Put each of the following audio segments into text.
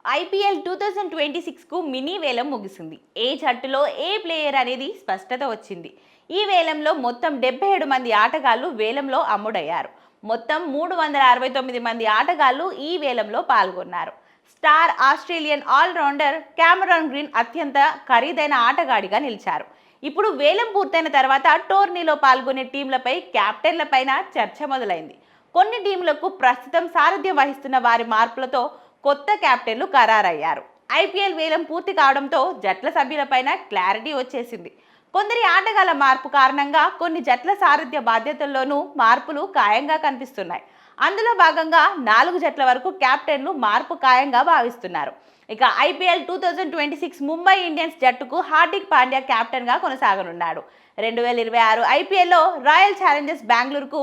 IPL 2026కు mini వేలం ముగిసింది. ఏ జట్టులో ఏ ప్లేయర్ అనేది స్పష్టత వచ్చింది. ఈ వేలంలో మొత్తం 77 మంది ఆటగాళ్లు వేలంలో అమ్ముడయ్యారు. మొత్తం 369 మంది ఆటగాళ్లు ఈ వేలంలో పాల్గొన్నారు. Star Australian all rounder Cameron Green అత్యంత ఖరీదైన ఆటగాడిగా నిలిచారు. ఇప్పుడు వేలం పూర్తయిన తర్వాత టోర్నీలో పాల్గొనే టీంలపై కెప్టెన్లపైన చర్చ మొదలైంది. కొన్ని టీంలకు ప్రస్తుతం సారథ్యం వహిస్తున్న వారి మార్పులతో కొత్త కెప్టెన్లు ఖరారయ్యారు. ఐపీఎల్ వేలం పూర్తి కావడంతో జట్ల సభ్యులపైన క్లారిటీ వచ్చేసింది. కొందరి ఆటగాళ్ల మార్పు కారణంగా కొన్ని జట్ల సారథ్య బాధ్యతల్లోనూ మార్పులు ఖాయంగా కనిపిస్తున్నాయి. అందులో భాగంగా 4 జట్ల వరకు కెప్టెన్లు మార్పు ఖాయంగా భావిస్తున్నారు. ఇక ఐపీఎల్ 2026 ముంబై ఇండియన్స్ జట్టుకు హార్దిక్ పాండ్యా కెప్టెన్గా కొనసాగనున్నాడు. 2026 ఐపీఎల్లో రాయల్ ఛాలెంజర్స్ బెంగళూరుకు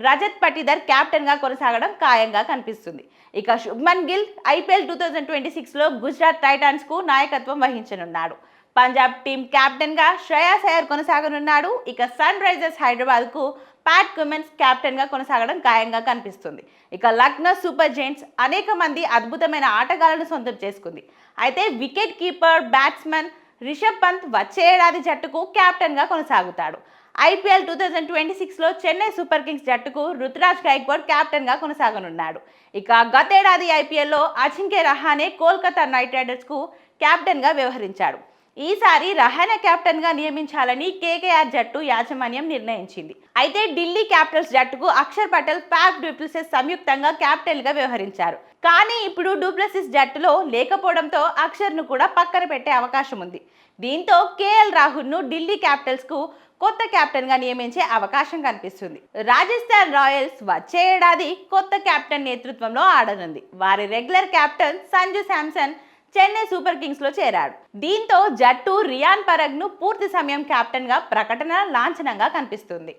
రజత్ పటిదర్ కెప్టెన్గా కొనసాగడం ఖాయంగా కనిపిస్తుంది. ఇక శుభ్మన్ గిల్ ఐపీఎల్ 2026లో గుజరాత్ టైటాన్స్కు నాయకత్వం వహించనున్నాడు. పంజాబ్ టీం కెప్టెన్గా శ్రేయాస్ అయ్యర్ కొనసాగనున్నాడు. ఇక సన్ రైజర్స్ హైదరాబాద్కు ప్యాట్ కుమిన్స్ కెప్టెన్గా కొనసాగడం ఖాయంగా కనిపిస్తుంది. ఇక లక్నో సూపర్ జైంట్స్ అనేక మంది అద్భుతమైన ఆటగాళ్లను సొంతం చేసుకుంది. అయితే wicket keeper batsman Rishabh Pant వచ్చే ఏడాది జట్టుకు కెప్టెన్గా కొనసాగుతాడు. ఐపీఎల్ 2026లో చెన్నై సూపర్ కింగ్స్ జట్టుకు రుతురాజ్ గైక్వాడ్ కెప్టెన్గా కొనసాగనున్నాడు. ఇక గతేడాది ఐపీఎల్లో అజింక్య రహానే కోల్కతా నైట్ రైడర్స్కు కెప్టెన్గా వ్యవహరించాడు. ఈసారి రహానే కెప్టెన్గా నియమించాలని కేకేఆర్ జట్టు యాజమాన్యం నిర్ణయించింది. అయితే ఢిల్లీ క్యాపిటల్స్ జట్టుకు Axar Patel, Faf du Plessis సంయుక్తంగా కెప్టెన్గా వ్యవహరించారు. కానీ ఇప్పుడు డు ప్లెసిస్ జట్టులో లేకపోవడంతో అక్షర్ను కూడా పక్కన పెట్టే అవకాశం ఉంది. దీంతో కేఎల్ రాహుల్ను ఢిల్లీ క్యాపిటల్స్కు కొత్త కెప్టెన్గా నియమించే అవకాశం కనిపిస్తుంది. రాజస్థాన్ రాయల్స్ వచ్చే ఏడాది కొత్త కెప్టెన్ నేతృత్వంలో ఆడనుంది. వారి regular captain Sanju Samson Chennai super కింగ్స్లో చేరాడు. దీంతో జట్టు రియాన్ పరాగ్ను పూర్తి సమయం కెప్టెన్గా ప్రకటన లాంఛనంగా కనిపిస్తుంది.